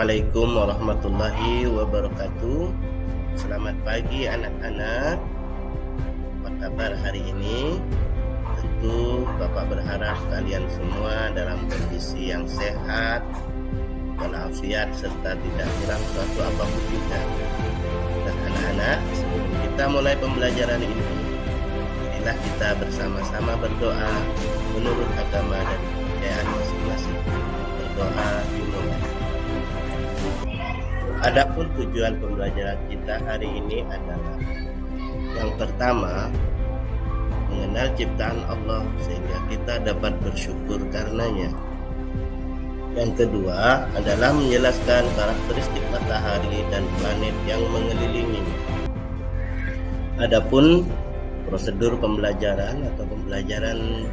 Assalamualaikum warahmatullahi wabarakatuh. Selamat pagi anak-anak. Apa kabar hari ini? Tentu Bapak berharap kalian semua dalam kondisi yang sehat, walafiat, serta tidak hilang suatu apapun juga. Nah anak-anak, sebelum kita mulai pembelajaran ini, marilah kita bersama-sama berdoa menurut agama dan kepercayaan masing-masing. Berdoa dimulai. Adapun tujuan pembelajaran kita hari ini adalah yang pertama, mengenal ciptaan Allah sehingga kita dapat bersyukur karenanya. Yang kedua adalah menjelaskan karakteristik matahari dan planet yang mengelilinginya. Adapun prosedur pembelajaran atau pembelajaran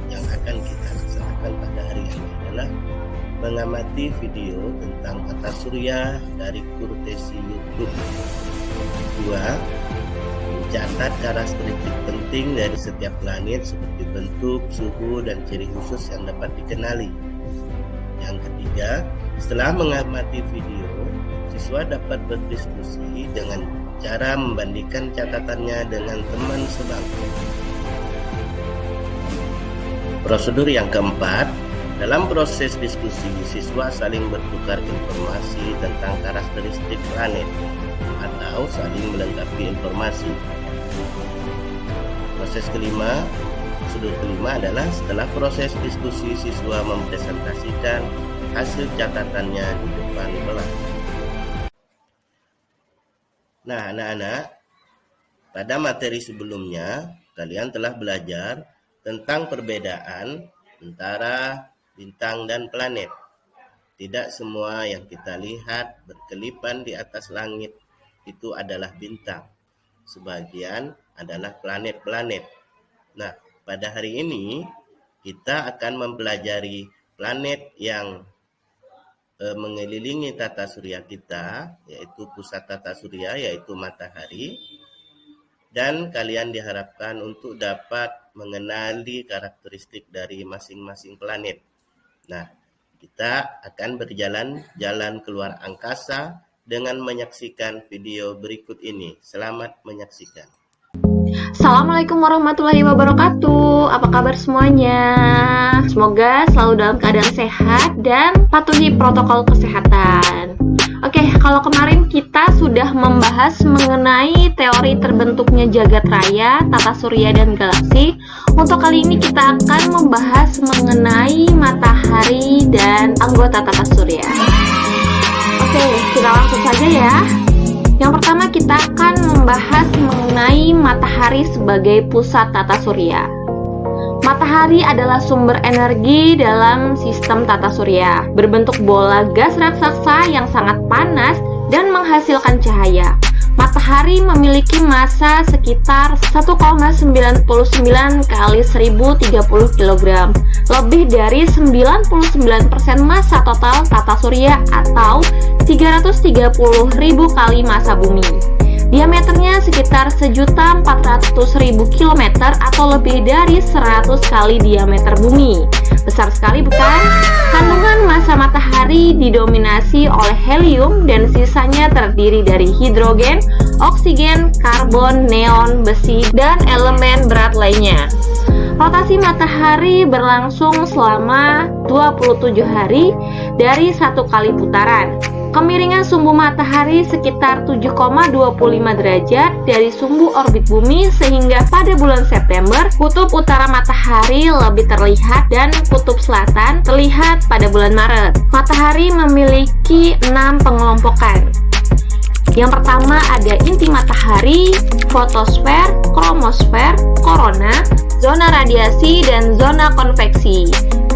yang akan kita laksanakan pada hari ini adalah mengamati video tentang tata surya dari Kurtesi YouTube. Kedua, mencatat karakteristik penting dari setiap planet seperti bentuk, suhu, dan ciri khusus yang dapat dikenali. Yang ketiga, setelah mengamati video, siswa dapat berdiskusi dengan cara membandingkan catatannya dengan teman sebangku. Prosedur yang keempat, dalam proses diskusi, siswa saling bertukar informasi tentang karakteristik planet atau saling melengkapi informasi. Prosedur kelima adalah setelah proses diskusi, siswa mempresentasikan hasil catatannya di depan kelas. Nah, anak-anak, pada materi sebelumnya, kalian telah belajar tentang perbedaan antara bintang dan planet. Tidak semua yang kita lihat berkelipan di atas langit itu adalah bintang. Sebagian adalah planet-planet. Nah, pada hari ini kita akan mempelajari planet yang mengelilingi tata surya kita, yaitu pusat tata surya, yaitu matahari. Dan kalian diharapkan untuk dapat mengenali karakteristik dari masing-masing planet. Nah, kita akan berjalan keluar angkasa dengan menyaksikan video berikut ini. Selamat menyaksikan. Assalamualaikum warahmatullahi wabarakatuh. Apa kabar semuanya? Semoga selalu dalam keadaan sehat dan patuhi protokol kesehatan. Oke, kalau kemarin kita sudah membahas mengenai teori terbentuknya jagat raya, tata surya, dan galaksi. Untuk kali ini kita akan membahas mengenai matahari dan anggota tata surya. Oke, kita langsung saja ya. Yang pertama kita akan membahas mengenai matahari sebagai pusat tata surya. Matahari adalah sumber energi dalam sistem tata surya, berbentuk bola gas raksasa yang sangat panas dan menghasilkan cahaya. Matahari memiliki massa sekitar 1,99 kali 1030 kg, lebih dari 99% massa total tata surya atau 330.000 kali massa bumi. Diameternya sekitar 1.400.000 km atau lebih dari 100 kali diameter bumi. Besar sekali bukan? Kandungan massa matahari didominasi oleh helium dan sisanya terdiri dari hidrogen, oksigen, karbon, neon, besi, dan elemen berat lainnya. Rotasi matahari berlangsung selama 27 hari dari satu kali putaran. Kemiringan sumbu matahari sekitar 7,25 derajat dari sumbu orbit bumi sehingga pada bulan September kutub utara matahari lebih terlihat dan kutub selatan terlihat pada bulan Maret. Matahari memiliki 6 pengelompokan. Yang pertama ada inti matahari, fotosfer, kromosfer, korona, zona radiasi, dan zona konveksi.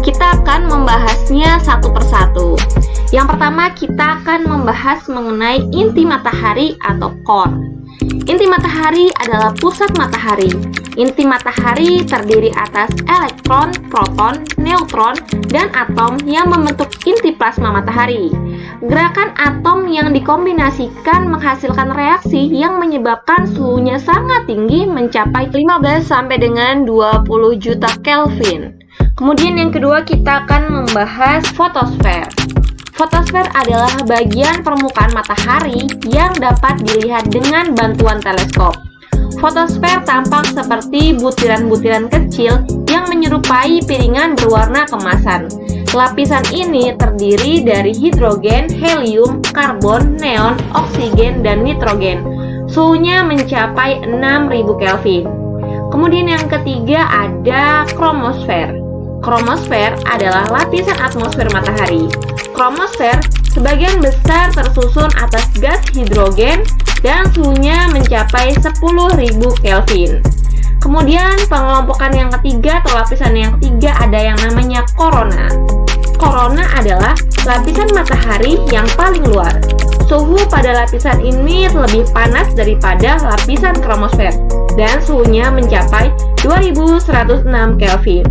Kita akan membahasnya satu persatu. Yang pertama kita akan membahas mengenai inti matahari atau core. Inti matahari adalah pusat matahari. Inti matahari terdiri atas elektron, proton, neutron, dan atom yang membentuk inti plasma matahari. Gerakan atom yang dikombinasikan menghasilkan reaksi yang menyebabkan suhunya sangat tinggi mencapai 15 sampai dengan 20 juta Kelvin. Kemudian yang kedua kita akan membahas fotosfer. Fotosfer adalah bagian permukaan matahari yang dapat dilihat dengan bantuan teleskop. Fotosfer tampak seperti butiran-butiran kecil yang menyerupai piringan berwarna kemasan. Lapisan ini terdiri dari hidrogen, helium, karbon, neon, oksigen, dan nitrogen. Suhunya mencapai 6000 Kelvin. Kemudian yang ketiga ada kromosfer. Kromosfer adalah lapisan atmosfer matahari. Kromosfer sebagian besar tersusun atas gas hidrogen dan suhunya mencapai 10.000 Kelvin. Kemudian pengelompokan yang ketiga atau lapisan yang ketiga ada yang namanya korona. Korona adalah lapisan matahari yang paling luar. Suhu pada lapisan ini lebih panas daripada lapisan kromosfer dan suhunya mencapai 2106 Kelvin.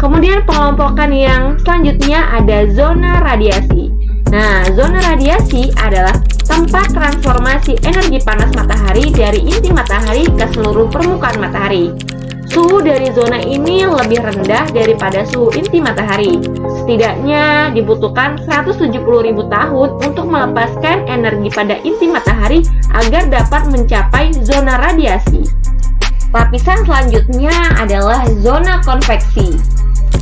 Kemudian pengelompokan yang selanjutnya ada zona radiasi. Nah, zona radiasi adalah tempat transformasi energi panas matahari dari inti matahari ke seluruh permukaan matahari. Suhu dari zona ini lebih rendah daripada suhu inti matahari. Setidaknya dibutuhkan 170.000 tahun untuk melepaskan energi pada inti matahari agar dapat mencapai zona radiasi. Lapisan selanjutnya adalah zona konveksi.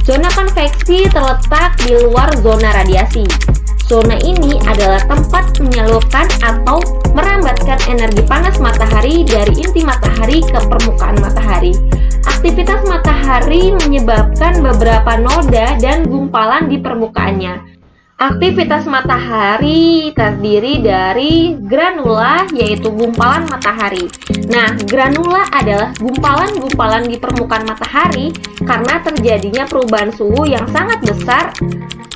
Zona konveksi terletak di luar zona radiasi. Zona ini adalah tempat menyalurkan atau merambatkan energi panas matahari dari inti matahari ke permukaan matahari. Aktivitas matahari menyebabkan beberapa noda dan gumpalan di permukaannya. Aktivitas matahari terdiri dari granula, yaitu gumpalan matahari. Nah, granula adalah gumpalan-gumpalan di permukaan matahari karena terjadinya perubahan suhu yang sangat besar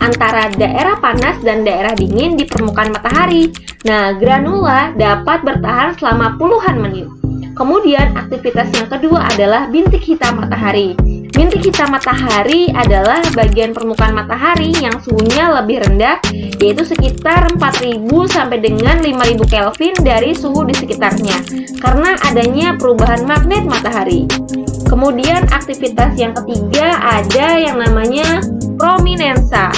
antara daerah panas dan daerah dingin di permukaan matahari. Nah, granula dapat bertahan selama puluhan menit. Kemudian, aktivitas yang kedua adalah bintik hitam matahari. Bintik hitam matahari adalah bagian permukaan matahari yang suhunya lebih rendah, yaitu sekitar 4000 sampai dengan 5000 Kelvin dari suhu di sekitarnya, karena adanya perubahan magnet matahari. Kemudian aktivitas yang ketiga ada yang namanya prominensa.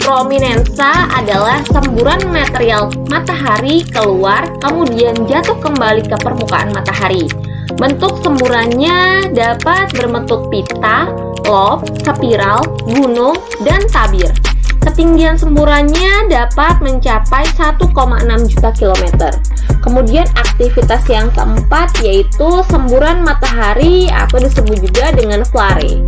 Prominensa adalah semburan material matahari keluar kemudian jatuh kembali ke permukaan matahari. Bentuk semburannya dapat berbentuk pita, lob, spiral, gunung, dan tabir. Ketinggian semburannya dapat mencapai 1,6 juta kilometer. Kemudian aktivitas yang keempat yaitu semburan matahari atau disebut juga dengan flare.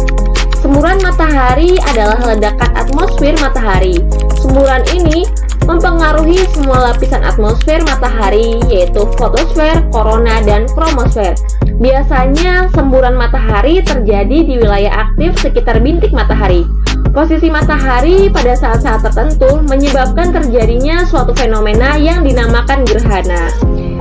Semburan matahari adalah ledakan atmosfer matahari. Semburan ini mempengaruhi semua lapisan atmosfer matahari yaitu fotosfer, korona, dan kromosfer. Biasanya semburan matahari terjadi di wilayah aktif sekitar bintik matahari. Posisi matahari pada saat-saat tertentu menyebabkan terjadinya suatu fenomena yang dinamakan gerhana.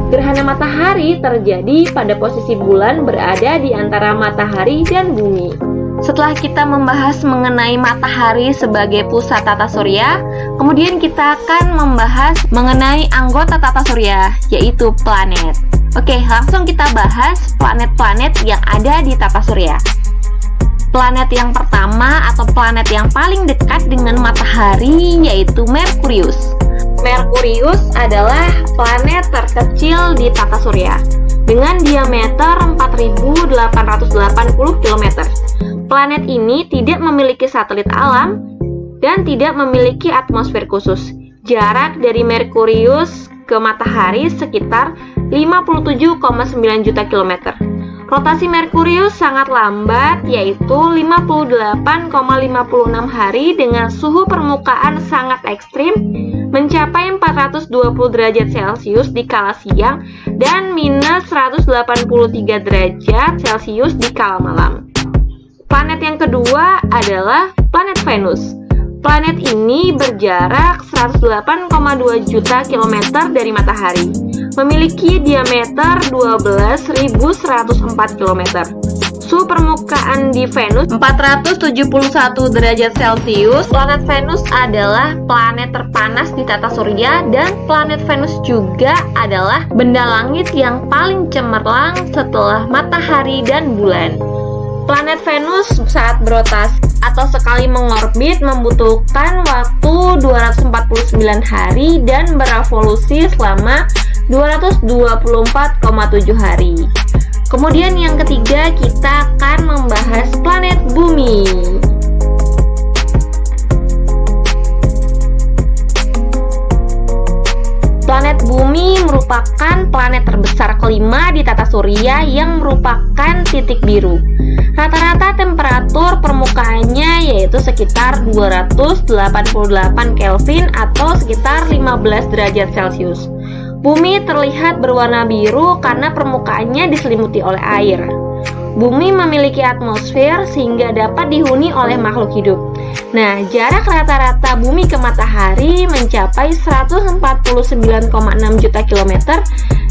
Gerhana matahari terjadi pada posisi bulan berada di antara matahari dan bumi. Setelah kita membahas mengenai matahari sebagai pusat tata surya, kemudian kita akan membahas mengenai anggota tata surya, yaitu planet. Oke, langsung kita bahas planet-planet yang ada di tata surya. Planet yang pertama atau planet yang paling dekat dengan matahari yaitu Merkurius. Merkurius adalah planet terkecil di tata surya dengan diameter 4.880 km. Planet ini tidak memiliki satelit alam dan tidak memiliki atmosfer khusus. Jarak dari Merkurius ke matahari sekitar 57,9 juta kilometer. Rotasi Merkurius sangat lambat, yaitu 58,56 hari dengan suhu permukaan sangat ekstrim, mencapai 420 derajat Celcius di kala siang dan minus 183 derajat Celcius di kala malam. Planet yang kedua adalah planet Venus. Planet ini berjarak 108,2 juta kilometer dari matahari, memiliki diameter 12.104 km. Suhu permukaan di Venus 471 derajat Celcius. Planet Venus adalah planet terpanas di tata surya dan planet Venus juga adalah benda langit yang paling cemerlang setelah matahari dan bulan. Planet Venus saat berotasi atau sekali mengorbit membutuhkan waktu 249 hari dan berevolusi selama 224,7 hari. Kemudian yang ketiga, kita akan membahas planet Bumi. Planet Bumi merupakan planet terbesar kelima di tata surya yang merupakan titik biru. Rata-rata temperatur permukaannya yaitu sekitar 288 Kelvin atau sekitar 15 derajat Celcius. Bumi terlihat berwarna biru karena permukaannya diselimuti oleh air. Bumi memiliki atmosfer sehingga dapat dihuni oleh makhluk hidup. Nah, jarak rata-rata bumi ke matahari mencapai 149,6 juta kilometer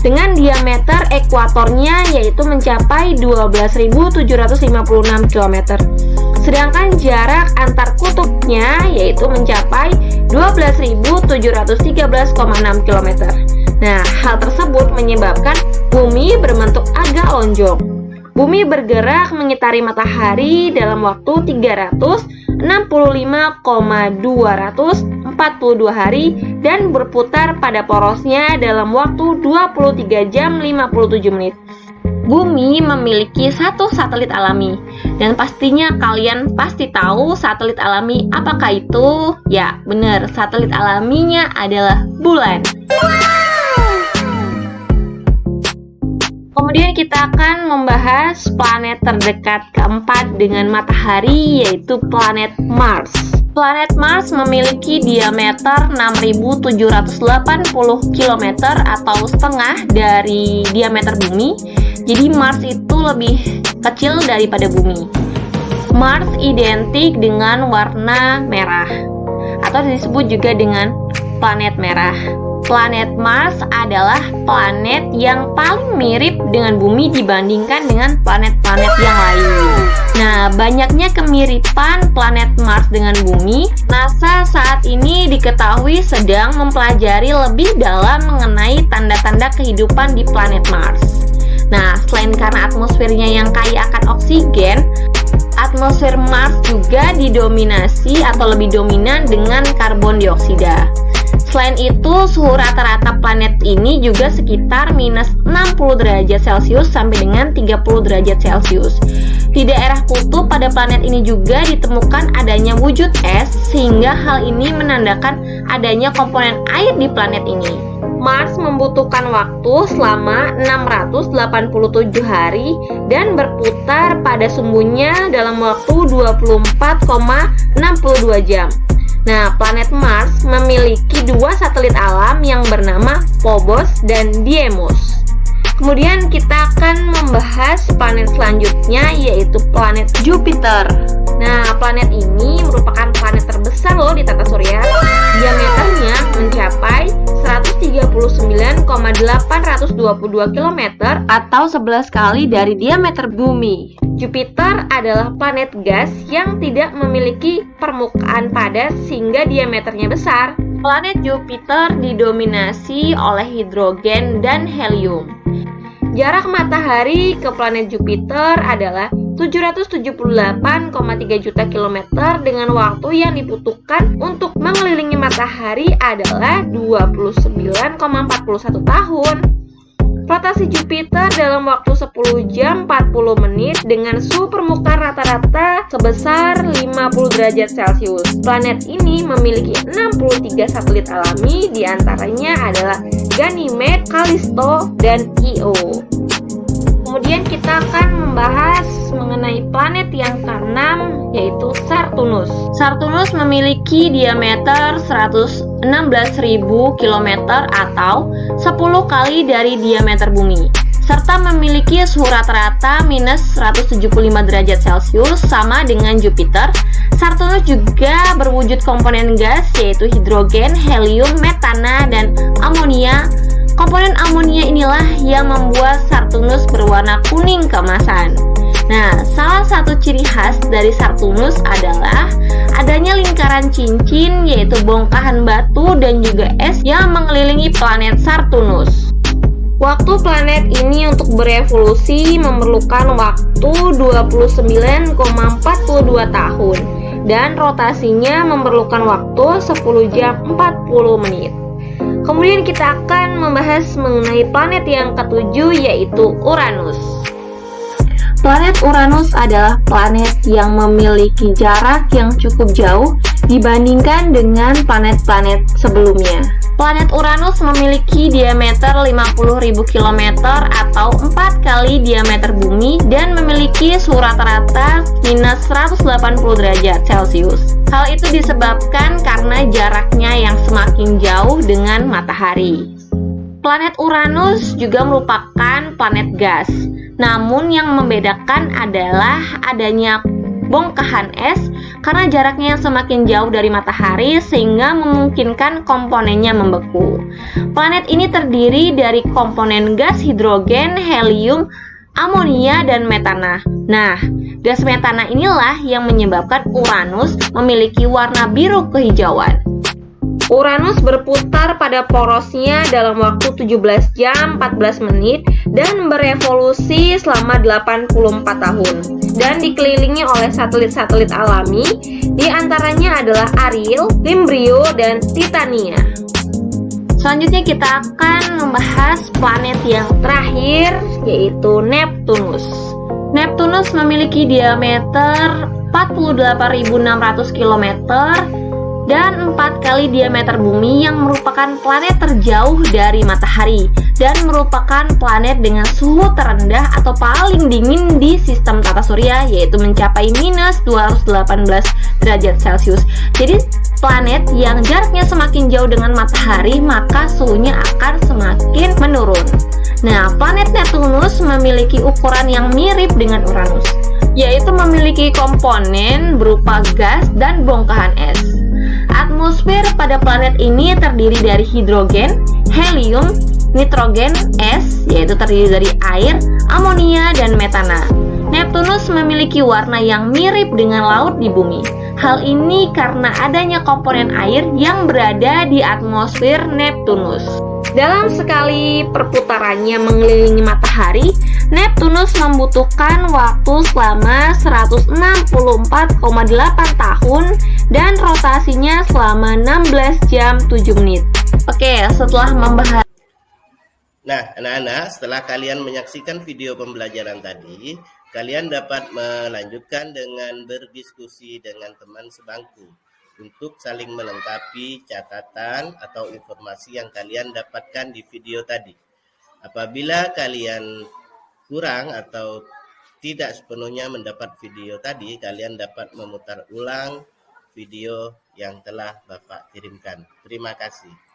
dengan diameter ekuatornya yaitu mencapai 12.756 km. Sedangkan jarak antar kutubnya yaitu mencapai 12.713,6 km. Nah, hal tersebut menyebabkan bumi berbentuk agak lonjong. Bumi bergerak mengitari matahari dalam waktu 365,242 hari dan berputar pada porosnya dalam waktu 23 jam 57 menit. Bumi memiliki satu satelit alami dan pastinya kalian pasti tahu satelit alami apakah itu? Ya, benar, satelit alaminya adalah bulan. Kemudian kita akan membahas planet terdekat keempat dengan matahari yaitu planet Mars. Planet Mars memiliki diameter 6.780 km atau setengah dari diameter bumi. Jadi Mars itu lebih kecil daripada bumi. Mars identik dengan warna merah atau disebut juga dengan planet merah. Planet Mars adalah planet yang paling mirip dengan bumi dibandingkan dengan planet-planet yang lain. Nah, banyaknya kemiripan planet Mars dengan bumi, NASA saat ini diketahui sedang mempelajari lebih dalam mengenai tanda-tanda kehidupan di planet Mars. Nah, selain karena atmosfernya yang kaya akan oksigen, atmosfer Mars juga didominasi atau lebih dominan dengan karbon dioksida. Selain itu, suhu rata-rata planet ini juga sekitar minus 60 derajat Celcius sampai dengan 30 derajat Celcius. Di daerah kutub pada planet ini juga ditemukan adanya wujud es, sehingga hal ini menandakan adanya komponen air di planet ini. Mars membutuhkan waktu selama 687 hari dan berputar pada sumbunya dalam waktu 24,62 jam. Nah, planet Mars memiliki dua satelit alam yang bernama Phobos dan Deimos. Kemudian kita akan membahas planet selanjutnya yaitu planet Jupiter. Nah, planet ini merupakan planet terbesar loh di tata surya. Diameternya mencapai 139,822 km atau 11 kali dari diameter bumi. Jupiter adalah planet gas yang tidak memiliki permukaan padat sehingga diameternya besar. Planet Jupiter didominasi oleh hidrogen dan helium. Jarak matahari ke planet Jupiter adalah 778,3 juta kilometer dengan waktu yang dibutuhkan untuk mengelilingi matahari adalah 29,41 tahun. Rotasi Jupiter dalam waktu 10 jam 40 menit dengan suhu permukaan rata-rata sebesar 50 derajat Celcius. Planet ini memiliki 63 satelit alami, diantaranya adalah Ganymede, Callisto, dan Io. Kemudian kita akan membahas mengenai planet yang keenam yaitu Saturnus. Saturnus memiliki diameter 116.000 km atau 10 kali dari diameter bumi, serta memiliki suhu rata-rata minus 175 derajat Celcius sama dengan Jupiter. Saturnus juga berwujud komponen gas yaitu hidrogen, helium, metana, dan amonia. Komponen amonia inilah yang membuat Saturnus berwarna kuning keemasan. Nah, salah satu ciri khas dari Saturnus adalah adanya lingkaran cincin yaitu bongkahan batu dan juga es yang mengelilingi planet Saturnus. Waktu planet ini untuk berevolusi memerlukan waktu 29,42 tahun dan rotasinya memerlukan waktu 10 jam 40 menit. Kemudian kita akan membahas mengenai planet yang ketujuh, yaitu Uranus. Planet Uranus adalah planet yang memiliki jarak yang cukup jauh dibandingkan dengan planet-planet sebelumnya. Planet Uranus memiliki diameter 50.000 km atau 4 kali diameter bumi dan memiliki suhu rata-rata minus 180 derajat Celcius. Hal itu disebabkan karena jaraknya yang semakin jauh dengan matahari. Planet Uranus juga merupakan planet gas. Namun yang membedakan adalah adanya bongkahan es karena jaraknya yang semakin jauh dari matahari sehingga memungkinkan komponennya membeku. Planet ini terdiri dari komponen gas hidrogen, helium, amonia, dan metana. Nah, gas metana inilah yang menyebabkan Uranus memiliki warna biru kehijauan. Uranus berputar pada porosnya dalam waktu 17 jam 14 menit dan berevolusi selama 84 tahun dan dikelilingi oleh satelit-satelit alami, di antaranya adalah Ariel, Limbrio, dan Titania. Selanjutnya kita akan membahas planet yang terakhir, yaitu Neptunus. Neptunus memiliki diameter 48.600 km dan 4 kali diameter bumi yang merupakan planet terjauh dari matahari dan merupakan planet dengan suhu terendah atau paling dingin di sistem tata surya, yaitu mencapai minus 218 derajat Celcius. Jadi planet yang jaraknya semakin jauh dengan matahari maka suhunya akan semakin menurun. Nah, planet Neptunus memiliki ukuran yang mirip dengan Uranus, yaitu memiliki komponen berupa gas dan bongkahan es. Atmosfer pada planet ini terdiri dari hidrogen, helium, nitrogen, es, yaitu terdiri dari air, amonia, dan metana. Neptunus memiliki warna yang mirip dengan laut di bumi. Hal ini karena adanya komponen air yang berada di atmosfer Neptunus. Dalam sekali perputarannya mengelilingi matahari, Neptunus membutuhkan waktu selama 164,8 tahun dan rotasinya selama 16 jam 7 menit. Oke, setelah membahas. Nah, anak-anak, setelah kalian menyaksikan video pembelajaran tadi, kalian dapat melanjutkan dengan berdiskusi dengan teman sebangku untuk saling melengkapi catatan atau informasi yang kalian dapatkan di video tadi. Apabila kalian kurang atau tidak sepenuhnya mendapat video tadi, kalian dapat memutar ulang video yang telah Bapak kirimkan. Terima kasih.